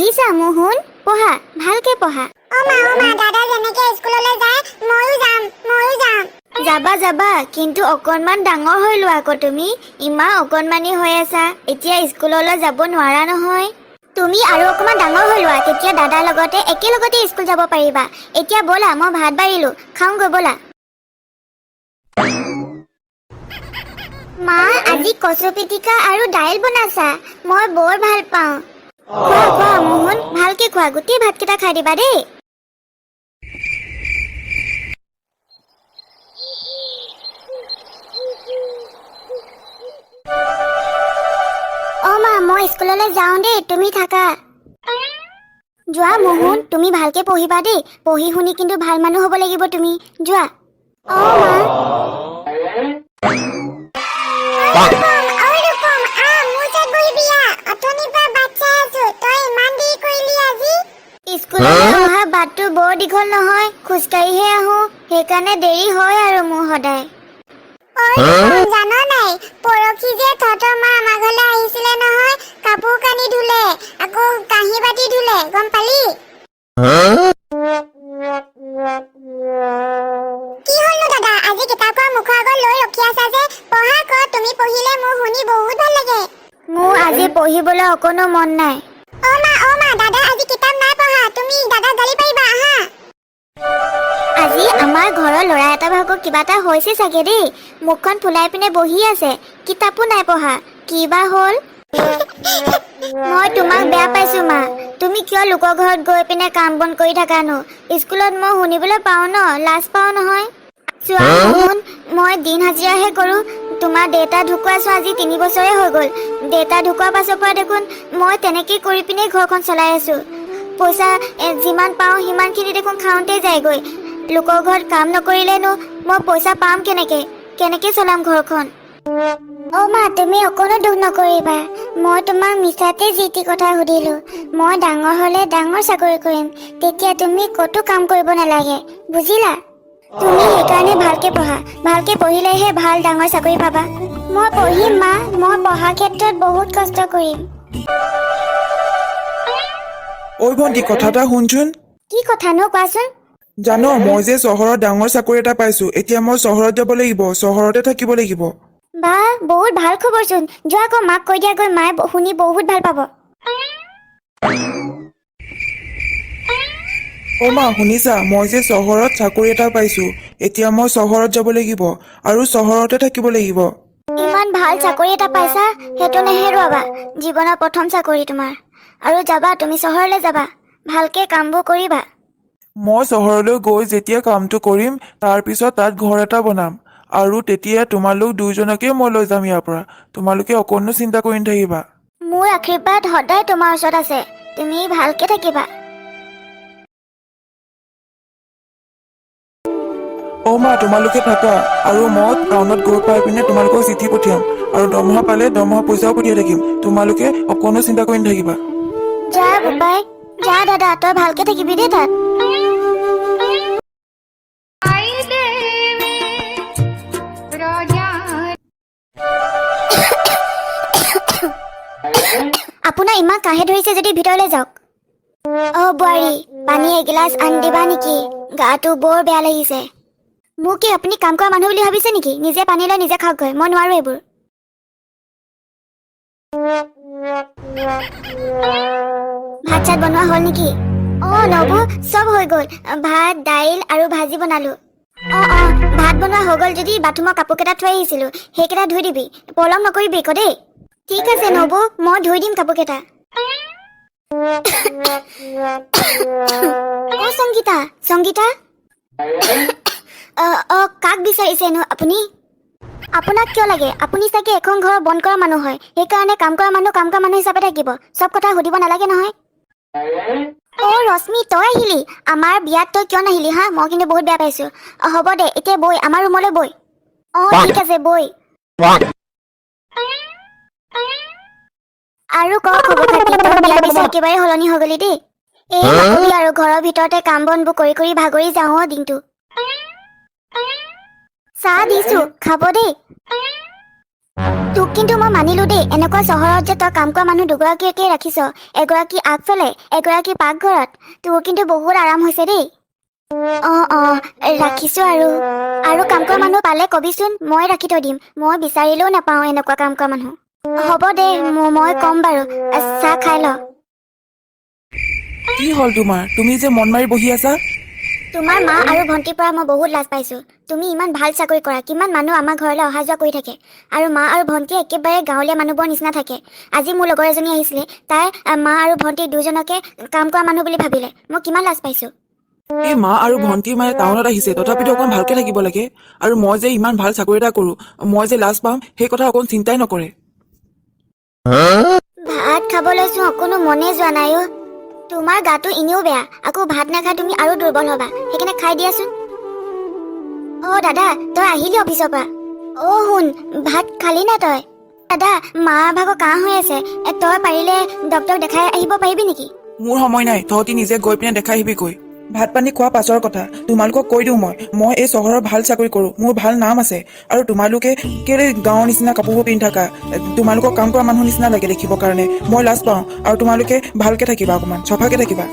পঢ়িছা মোহন? পঢ়া, ভালকে পঢ়া। অমা দাদা যেনেকে স্কুললৈ যায় ময়ো যাম। যাবা যাবা, কিন্তু অকণমান ডাঙৰ হৈ লোৱা আকৌ তুমি। ইমান অকণমানি হৈ আছা, এতিয়া স্কুললৈ যাব নোৱাৰা নহয়। তুমি আৰু অকণমান ডাঙৰ হৈ লোৱা, তেতিয়া দাদাৰ লগতে একেলগতে স্কুল যাব পাৰিবা। এতিয়া ব'লা, মই ভাত বাঢ়িলোঁ, খাওঁগৈ ব'লা। মা, আজি কচু পিটিকা আৰু দাইল বনাইছা। মই বৰ ভাল পাওঁ। খোৱা খোৱা মোহন, ভালকে খোৱা, গোটেই ভাতকেইটা খাই দিবা দেই। মা, মই স্কুললৈ যাওঁ দেই, তুমি থাকা। যোৱা মোহন, তুমি ভালকে পঢ়িবা দেই। পঢ়ি শুনি কিন্তু ভাল মানুহ হ'ব লাগিব তুমি। যোৱা। স্কুললৈ অহা বাটটো বৰ দীঘল নহয়, খোজকাঢ়িহে আহোঁ, সেইকাৰণে দেৰি হয় আৰু মোৰ সদায়। জানো নাই, পৰখি যে তহঁতৰ মা আমাৰ ঘৰলৈ আহিছিলে নহয়, কাপোৰ কানি ধুলে, আকৌ কাঁহী বাতি ধুলে, গম পালি? কি হ'লনো দাদা, আজি কিতাপখন মুখৰ আগত লৈ ৰখি আছা যে? পঢ়া ক, তুমি পঢ়িলে মোৰ শুনি বহুত ভাল লাগে। মোৰ আজি পঢ়িবলৈ অকণো মন নাই। অ' মা, দাদা আজি কিতাপ নাই পঢ়া, তুমি দাদাক গালি পাৰিবা, আহা। আজি আমাৰ ঘৰৰ ল'ৰা এটা ভাগৰ কিবা এটা হৈছে চাগে দেই। মুখখন ফুলাই পিনে বহি আছে, কিতাপো নাই পঢ়া, কি বা হ'ল? মই তোমাক বেয়া পাইছো মা। তুমি কিয় লোকৰ ঘৰত গৈ পিনে কাম বন কৰি থাকানো? স্কুলত মই শুনিবলৈ পাওঁ ন, লাজ পাওঁ নহয়। চোৱা মোহন, মই দিন হাজিৰাহে কৰোঁ। তোমাৰ দেউতা ঢুকুৱাইছো আজি 3 বছৰে হৈ গ'ল। দেউতা ঢুকোৱাৰ পাছৰ পৰা দেখোন মই তেনেকেই কৰি পিনে ঘৰখন চলাই আছো। পইচা যিমান পাওঁ সিমানখিনি দেখোন খাওঁতে যায়গৈ। লোকৰ ঘৰত কাম নকৰিলেনো মই পইচা পাম কেনেকে চলাম ঘৰখন? মা, তুমি অকণো দুখ নকৰিবা। মই তোমাক মিছাতে যি টি কথা সুধিলোঁ। মই ডাঙৰ হ'লে ডাঙৰ চাকৰি কৰিম, তেতিয়া তুমি ক'তো কাম কৰিব নালাগে, বুজিলা? তুমি সেইকাৰণে ভালকে পঢ়া, ভালকে পঢ়িলেহে ভাল ডাঙৰ চাকৰি পাবা। মই পঢ়িম মা, মই পঢ়াৰ ক্ষেত্ৰত বহুত কষ্ট কৰিম। ঐ ভণ্টি, কথা এটা শুনচোন। কি কথানো কোৱাচোন? জানো, মই যে চহৰত ডাঙৰ চাকৰি এটা পাইছো। এতিয়া মই চহৰত যাব লাগিব, চহৰতে থাকিব লাগিব। বা, বহুত ভাল খবৰচোন। যোৱা আকৌ মাক কৈ দিয়াগৈ, মায়ে শুনি বহুত ভাল পাব। মা শুনিছা, মই যে চহৰত চাকৰি এটা পাইছো। এতিয়া মই চহৰত যাব লাগিব আৰু চহৰতে থাকিব লাগিব। ইমান ভাল চাকৰি এটা পাইছা, সেইটো নেহেৰুৱাবা। জীৱনৰ প্ৰথম চাকৰি তোমাৰ। আৰু যাবা, তুমি চহৰলৈ যাবা, ভালকে কামবোৰ কৰিবা। মই চহৰলৈ গৈ যেতিয়া কামটো কৰিম, তাৰ পিছত তাত ঘৰ এটা বনাম। আৰু তেতিয়া তোমালোক দুইজনকে মই লৈ যাম ইয়াৰ পৰা। তোমালোকে অকণো চিন্তা কৰি নাথাকিবা। মোৰ আশীৰ্বাদ সদায় তোমাৰ ওচৰত আছে, তুমি ভালকে থাকিবা। মা, তোমালোকে থাকা, আৰু মই টাউনত গৈ পাই পিনে তোমালোকক চিঠি পঠিয়াম। আৰু দৰমহা পালে দৰমহা পইচাও পঠিয়াই থাকিম। তোমালোকে অকণো চিন্তা কৰি নাথাকিবা। যা বোপাই, যা দাদা, তই ভালকে থাকিবি দেই তাত। আপোনাৰ ইমান কাহে ধৰিছে যদি ভিতৰলৈ যাওক। বোৱাৰী, পানী এগিলাচ আনি দিবা নেকি? গাটো বৰ বেয়া লাগিছে। মোক কি আপুনি কাম কৰা মানুহ বুলি ভাবিছে নেকি? নিজে পানী লৈ নিজে খাওকগৈ, মই নোৱাৰো এইবোৰ। ভাত চাত বনোৱা হ'ল নেকি? নবু, চব হৈ গ'ল। ভাত, দাইল আৰু ভাজি বনালো। ভাত বনোৱা হৈ গ'ল যদি বাথৰুমৰ কাপোৰ কেইটা থৈ আহিছিলো, সেইকেইটা ধুই দিবি। পলম নকৰিবি আকৌ দেই। ঠিক আছে নবু, মই ধুই দিম কাপোৰ কেইটা। সংগীতা, সংগীতা। কাক বিচাৰিছেনো আপুনি? আপোনাক কিয় লাগে? আপুনি চাগে এখন ঘৰৰ বন্ধ কৰা মানুহ হয়, সেইকাৰণে কাম কৰা মানুহ হিচাপে থাকিব। চব কথা সুধিব নালাগে নহয়। ৰশ্মি, তই আহিলি? আমাৰ বিয়াত তই কিয় নাহিলি হা? মই কিন্তু বহুত বেয়া পাইছো। হ'ব দে, এতিয়া বৈ, আমাৰ ৰুমলৈ বৈ। ঠিক আছে, বৈ। আৰু ক খবৰ খাতি? তই বিয়াৰ পিছত একেবাৰে সলনি হৈ গলি দেই। নকবি আৰু, ঘৰৰ ভিতৰতে কাম বনবোৰ কৰি কৰি ভাগৰি যাওঁ দিনটো। চাহ দিছো, খাব দেই। তোক কিন্তু মই মানিলো দেই, এনেকুৱা চহৰত যে তই কাম কৰা মানুহ দুগৰাকীকে ৰাখিছ, এগৰাকী আগফালে এগৰাকী পাকঘৰত। তোৰ কিন্তু বহুত আৰাম হৈছে দেই। ৰাখিছো। আৰু কাম কৰা মানুহ পালে কবিচোন, মই ৰাখি থৈ দিম। মই বিচাৰিলেও নাপাওঁ এনেকুৱা কাম কৰা মানুহ। হ'ব দে, মই ক'ম বাৰু। চাহ খাই ল। কি হ'ল তোমাৰ? তুমি যে মন মাৰি বহি আছা। তোমাৰ মা আৰু ভণ্টিৰ পৰা মই বহুত লাজ পাইছো। তুমি ইমান ভাল চাকৰি কৰা, কিমান মানুহ আমাৰ ঘৰলৈ অহা যোৱা কৰি থাকে। আৰু মা আৰু ভণ্টি একেবাৰে গাঁৱলীয়া মানুহবোৰৰ নিচিনা থাকে। আজি মোৰ লগৰ এজনী আহিছিলে, তাই মা আৰু ভণ্টি দুজনকে কাম কৰা মানুহ বুলি ভাবিলে। মই কিমান লাজ পাইছো। এই মা আৰু ভণ্টি মানে টাউনত আহিছে, তথাপিতো অকণ ভালকে থাকিব লাগে। আৰু মই যে ইমান ভাল চাকৰি এটা কৰো, মই যে লাজ পাম সেই কথা অকণ চিন্তাই নকৰে। ভাত খাব লৈছো, অকণো মনে যোৱা নাই অ'। তোমাৰ গাটো এনেও বেয়া, আকৌ ভাত নাখাই তুমি আৰু দুৰ্বল হবা। সেইকাৰণে খাই দিয়াচোন। দাদা, তই আহিলি অফিচৰ পৰা? শুন, ভাত খালি না তই? দাদা, মাৰ ভাগৰ কাহ হৈ আছে। তই পাৰিলে ডক্তৰক দেখাই আহিব পাৰিবি নেকি? মোৰ সময় নাই, তহঁতি নিজে গৈ পিনে দেখাই আহিবি কৈ। ভাত পানী খোৱা পাছৰ কথা। তোমালোকক কৈ দিওঁ মই এই চহৰৰ ভাল চাকৰি কৰো, মোৰ ভাল নাম আছে। আৰু তোমালোকে কেলে গাঁৱৰ নিচিনা কাপোৰবোৰ পিন্ধি থাকা? তোমালোকক কাম কৰা মানুহৰ নিচিনা লাগে দেখিবৰ কাৰণে। মই লাজ পাওঁ। আৰু তোমালোকে ভালকে থাকিবা, অকমান চফাকে থাকিবা।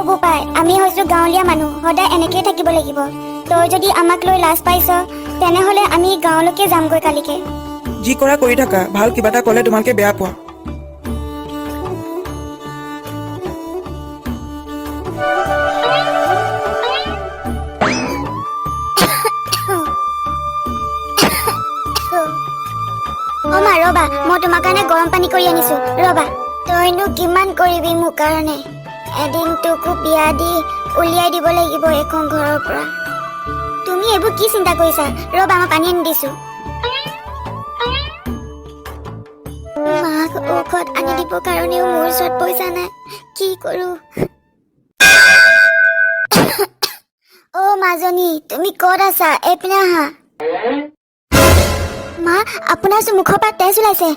বোপাই, আমি হৈছো গাঁৱলীয়া মানুহ, সদায় এনেকেই থাকিব লাগিব। তই যদি আমাক লৈ লাজ পাইছ, তেনেহলে আমি গাঁৱলৈকে যামগৈ কালিকে। যি কৰা কৰি থাকা, ভাল কিবা এটা ক'লে তোমালোকে বেয়া পোৱা। মা ৰবা, মই তোমাৰ কাৰণে গৰম পানী কৰি আনিছো, ৰবা। তইনো কিমান কৰিবি মোৰ কাৰণে? এদিন তোকো বিয়া দি উলিয়াই দিব লাগিব এইখন ঘৰৰ পৰা। তুমি এইবোৰ কি চিন্তা কৰিছা? ৰবা, মই পানী আনি দিছো। মাক ঔষধ আনি দিব কাৰণেও মোৰ ওচৰত পইচা নাই। কি কৰো? মাজনী, তুমি ক'ত আছা? এইপিনে আহা। মা, আপোনাৰ মুখৰ পৰা তেজ ওলাইছে।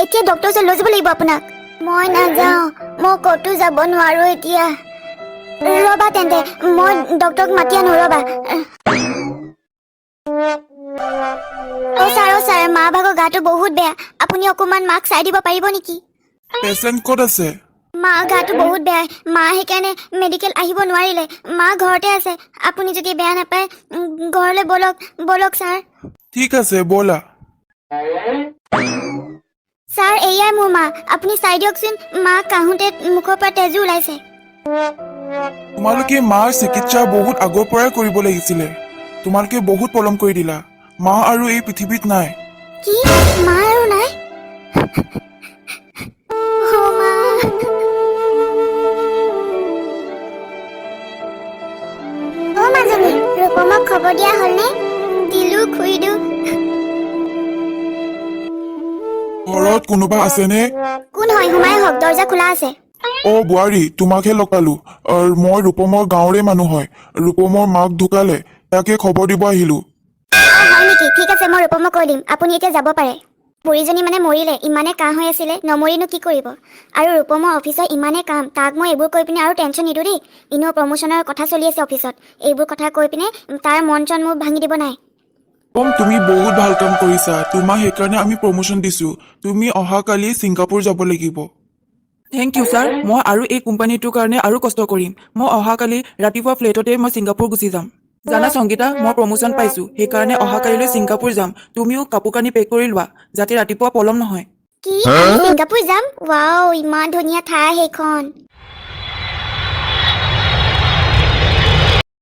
এতিয়া ডক্টৰৰ ওচৰত লৈ যাব লাগিব আপোনাক। মই নাযাওঁ, মই ক'তো যাব নোৱাৰো এতিয়া। ৰবা তেন্তে, মই ডক্টৰক মাতি আনো, ৰবা। ছাৰ, মা ভাগৰ গাটো বহুত বেয়া। আপুনি অকমান মাক চাই দিব পাৰিব নেকি? পেচেণ্ট ক'ত আছে? মা গাটো বহুত বেয়া, মা সেইকাৰণে মেডিকেল আহিব নোৱাৰিলে। মা ঘৰতে আছে। আপুনি যদি বেয়া নাপায় ঘৰলৈ বলক ছাৰ। ঠিক আছে, ব'লা। ছাৰ, এয়াই মোৰ মা। আপুনি চাই দিয়কচোন, মা কাহোঁতে মুখৰ পৰা তেজো ওলাইছে। তোমালোকে মাৰ চিকিৎসা বহুত আগৰ পৰাই কৰিব লাগিছিলে। তোমালোকে বহুত পলম কৰি দিলা। মা আৰু এই পৃথিৱীত নাই। কি? মা আৰু নাই? মা। মাজনী, ৰূপমক খবৰ দিয়া হ'লনে? দিলো খুইদো। ঘৰত কোনোবা আছেনে? কোন হয়? সোমাই আহক, দৰ্জা খোলা আছে। বোৱাৰী, তোমাকহে লগালো। মই ৰূপমৰ গাঁৱৰে মানুহ হয়। ৰূপমৰ মাক ঢুকালে, তাকে খবৰ দিব আহিলো। হয় নেকি? ঠিক আছে, মই ৰূপমক কৈ দিম। আপুনি এতিয়া যাব পাৰে। বুঢ়ীজনী মানে মৰিলে, ইমানে কাহ হৈ আছিলে, নমৰিনো কি কৰিব? আৰু ৰূপমৰ অফিচৰ ইমানে কাম, তাক মই এইবোৰ কৈ পিনে আৰু টেনশ্যন নিদিওঁ দেই। এনেও প্ৰমোশ্যনৰ কথা চলি আছে অফিচত। এইবোৰ কথা কৈ পিনে তাৰ মন চন মোৰ ভাঙি দিব নাই। তুমি বহুত ভাল কাম কৰিছা। তোমাক সেইকাৰণে আমি প্ৰমোশ্যন দিছো। তুমি অহাকালি ছিংগাপুৰ যাব লাগিব। Thank you sir. মই আৰু এই কোম্পানীটোৰ কাৰণে আৰু কষ্ট কৰিম। মই অহাকালি ৰাতিপুৱা ফ্লাইটতে মই ছিংগাপুৰ গুচি যাম। জানা সংগীতা, মই প্ৰমোশ্যন পাইছো, সেইকাৰণে অহাকালিলৈ ছিংগাপুৰ যাম। তুমিও কাপোৰ কানি পেক কৰি লোৱা, যাতে ৰাতিপুৱা পলম নহয়। কি? আমি ছিংগাপুৰ যাম? ৱাও, ইমান ধুনীয়া ঠাই সেইখন।